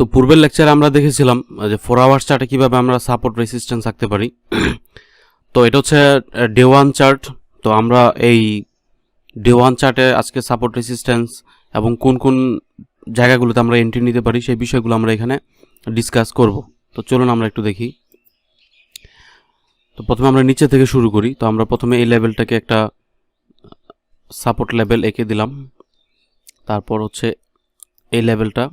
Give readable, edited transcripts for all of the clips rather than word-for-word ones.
তো পূর্বের লেকচারে আমরা দেখেছিলাম যে 4 আওয়ার্স চার্টে কিভাবে আমরা সাপোর্ট রেসিস্ট্যান্স আঁকতে পারি। তো এটা হচ্ছে ডে 1 চার্ট। তো আমরা এই ডে 1 চার্টে আজকে সাপোর্ট রেসিস্ট্যান্স এবং কোন কোন জায়গাগুলোতে আমরা এন্ট্রি নিতে পারি সেই বিষয়গুলো আমরা এখানে ডিসকাস করব। তো চলুন আমরা একটু দেখি। তো প্রথমে আমরা নিচে থেকে শুরু করি। তো আমরা প্রথমে এই লেভেলটাকে একটা সাপোর্ট লেভেল এঁকে দিলাম। তারপর হচ্ছে এই লেভেলটা,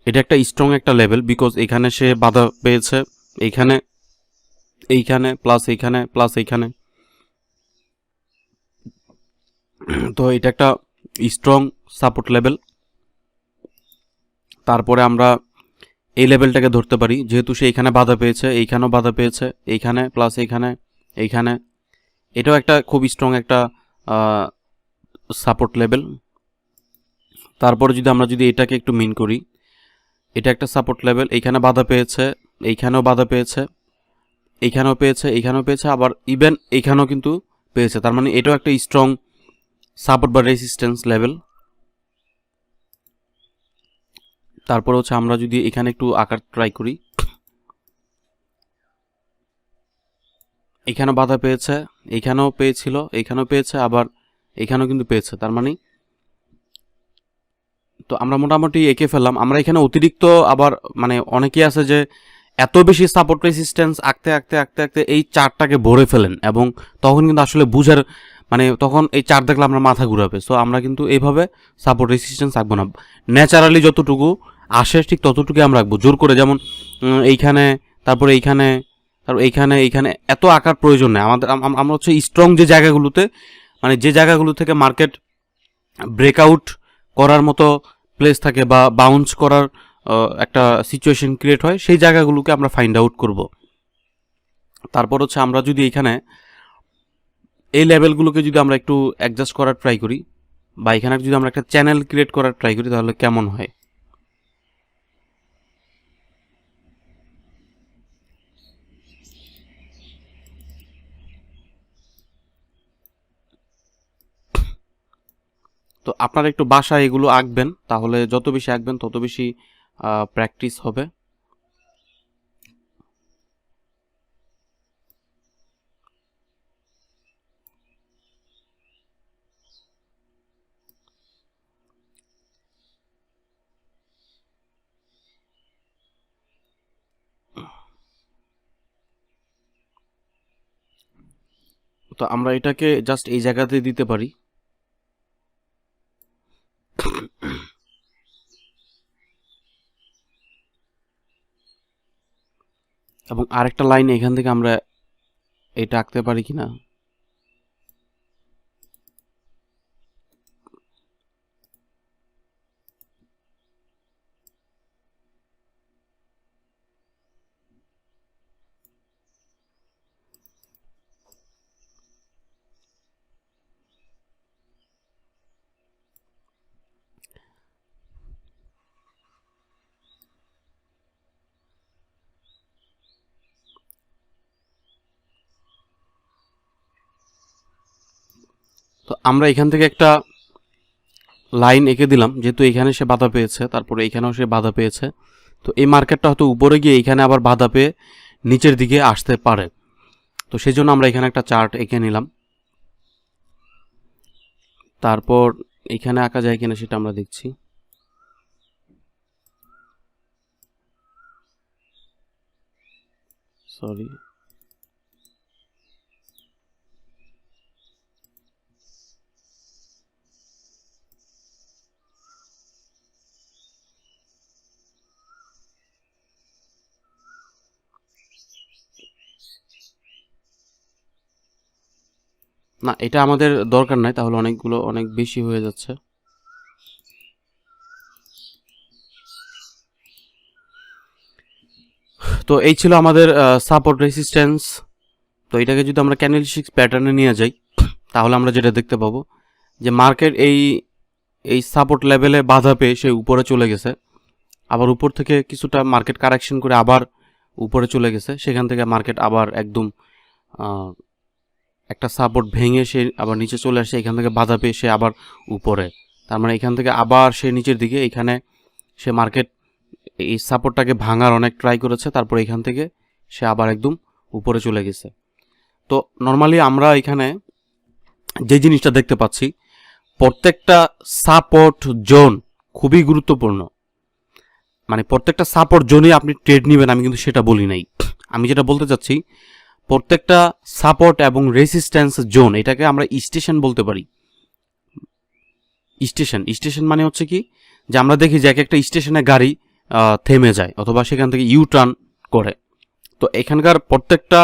এটা একটা স্ট্রং একটা লেভেল, বিকজ এখানে সে বাধা পেয়েছে, এইখানে এইখানে প্লাস এইখানে প্লাস এইখানে। তো এটা একটা স্ট্রং সাপোর্ট লেভেল। তারপরে আমরা এই লেভেলটাকে ধরতে পারি, যেহেতু সে এইখানে বাধা পেয়েছে, এইখানেও বাধা পেয়েছে, এইখানে প্লাস এইখানে এইখানে। এটাও একটা খুব স্ট্রং একটা সাপোর্ট লেভেল। তারপরে আমরা যদি এটাকে একটু মিন করি, এটা একটা সাপোর্ট লেভেল, এইখানে বাধা পেয়েছে, এইখানেও বাধা পেয়েছে, এইখানেও পেয়েছে, এইখানেও পেয়েছে, আবার ইভেন এইখানেও কিন্তু পেয়েছে। তার মানে এটাও একটা স্ট্রং সাপোর্ট বা রেসিস্ট্যান্স লেভেল। তারপর হচ্ছে আমরা যদি এখানে একটু আঁকার ট্রাই করি, এখানেও বাধা পেয়েছে, এইখানেও পেয়েছিল, এইখানেও পেয়েছে, আবার এইখানেও কিন্তু পেয়েছে। তার মানে তো আমরা মোটামুটি এঁকে ফেললাম। আমরা এখানে অতিরিক্ত আবার মানে অনেকেই আছে যে এত বেশি সাপোর্ট রেসিস্ট্যান্স আঁকতে আঁকতে আঁকতে আঁকতে এই চার্টটাকে ভরে ফেলেন, এবং তখন কিন্তু আসলে বুঝার মানে তখন এই চার্ট দেখলে আমরা মাথা ঘুরাবে। সো আমরা কিন্তু এইভাবে সাপোর্ট রেসিস্ট্যান্স আঁকবো না, ন্যাচারালি যতটুকু আসে ঠিক ততটুকুই আমরা আঁকবো। জোর করে যেমন এইখানে, তারপরে এইখানে, তারপর এইখানে এইখানে এত আঁকার প্রয়োজন নেই আমাদের। আমরা হচ্ছে স্ট্রং যে জায়গাগুলোতে, মানে যে জায়গাগুলো থেকে মার্কেট ব্রেকআউট করার মতো প্লেস থাকে বা বাউন্স করার একটা সিচুয়েশন ক্রিয়েট হয়, সেই জায়গাগুলোকে আমরা ফাইন্ড আউট করব। তারপর হচ্ছে আমরা যদি এখানে এই লেভেলগুলোকে যদি আমরা একটু অ্যাডজাস্ট করার ট্রাই করি, বা এখানে যদি আমরা একটা চ্যানেল ক্রিয়েট করার ট্রাই করি, তাহলে কেমন হয়। তো আপনারা একটু বাসায় এগুলো আঁকবেন, তাহলে যত বেশি আঁকবেন তত বেশি প্র্যাকটিস হবে। তো আমরা এটাকে জাস্ট এই জায়গাতে দিতে পারি। এবং আরেকটা লাইন এখান থেকে আমরা এটা আঁকতে পারি কিনা। তো আমরা এখান থেকে একটা লাইন এঁকে দিলাম, যেহেতু এখানে সে বাধা পেয়েছে, তারপরে এখানেও সে বাধা পেয়েছে। তো এই মার্কেটটা হয়তো উপরে গিয়ে এখানে আবার বাধা পেয়ে নিচের দিকে আসতে পারে। তো সেই জন্য আমরা এখানে একটা চার্ট এঁকে নিলাম। তারপর এখানে আঁকা যায় কিনা সেটা আমরা দেখছি। সরি, না এটা আমাদের দরকার নাই, তাহলে অনেক বেশি হয়ে যাচ্ছে। তো এই ছিল আমাদের সাপোর্ট রেসিস্ট্যান্স। তো এটাকে যদি আমরা ক্যান্ডেলস্টিক প্যাটার্নে নিয়ে যাই, তাহলে আমরা যেটা দেখতে পাবো যে মার্কেট এই সাপোর্ট লেভেলে বাধা পেয়ে সে উপরে চলে গেছে, আবার উপর থেকে কিছুটা মার্কেট কারেকশন করে আবার উপরে চলে গেছে। সেখান থেকে মার্কেট আবার একদম একটা সাপোর্ট ভেঙে সে আবার নিচে চলে আসে, এখান থেকে বাধা পেয়ে সে আবার উপরে। তার মানে এখান থেকে আবার সে নিচের দিকে, এখানে সে মার্কেট এই সাপোর্টটাকে ভাঙার অনেক ট্রাই করেছে, তারপর এখান থেকে সে আবার একদম উপরে চলে গেছে। তো নর্মালি আমরা এখানে যে জিনিসটা দেখতে পাচ্ছি, প্রত্যেকটা সাপোর্ট জোন খুবই গুরুত্বপূর্ণ। মানে প্রত্যেকটা সাপোর্ট জোনে আপনি ট্রেড নেবেন আমি কিন্তু সেটা বলি নাই। আমি যেটা বলতে চাচ্ছি, প্রত্যেকটা সাপোর্ট এবং রেসিস্ট্যান্স জোন, এটাকে আমরা স্টেশন বলতে পারি। স্টেশন মানে হচ্ছে কি, যে আমরা দেখি যে এক একটা স্টেশনে গাড়ি থেমে যায় অথবা সেখান থেকে ইউ টার্ন করে। তো এখানকার প্রত্যেকটা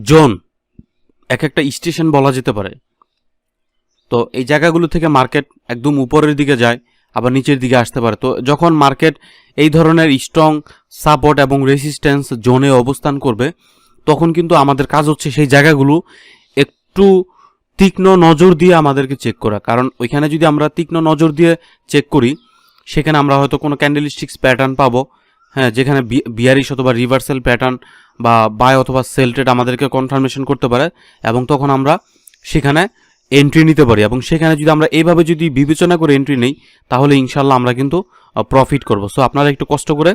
জোন এক একটা স্টেশন বলা যেতে পারে। তো এই জায়গাগুলো থেকে মার্কেট একদম উপরের দিকে যায়, আবার নিচের দিকে আসতে পারে। তো যখন মার্কেট এই ধরনের স্ট্রং সাপোর্ট এবং রেসিস্ট্যান্স জোনে অবস্থান করবে, তখন কিন্তু আমাদের কাজ হচ্ছে সেই জায়গাগুলো একটু তীক্ষ্ণ নজর দিয়ে আমাদেরকে চেক করা। কারণ ওইখানে যদি আমরা তীক্ষ্ণ নজর দিয়ে চেক করি, সেখানে আমরা হয়তো কোনো ক্যান্ডেলস্টিক্স প্যাটার্ন পাবো, হ্যাঁ, যেখানে বিয়ারিশ অথবা রিভার্সাল প্যাটার্ন বা বাই অথবা সেল ট্রেড আমাদেরকে কনফার্মেশন করতে পারে, এবং তখন আমরা সেখানে এন্ট্রি নিতে পারি। এবং সেখানে যদি আমরা এইভাবে যদি বিবেচনা করে এন্ট্রি নেই, তাহলে ইনশাল্লাহ আমরা কিন্তু প্রফিট করব। সো আপনারা একটু কষ্ট করে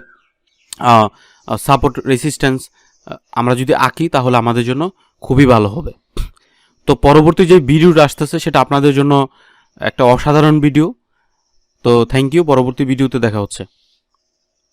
সাপোর্ট রেসিস্ট্যান্স আমরা যদি আঁকি, তাহলে আমাদের জন্য খুবই ভালো হবে। তো পরবর্তী যে ভিডিওটা আসতেছে সেটা আপনাদের জন্য একটা অসাধারণ ভিডিও। তো থ্যাংক ইউ, পরবর্তী ভিডিওতে দেখা হচ্ছে।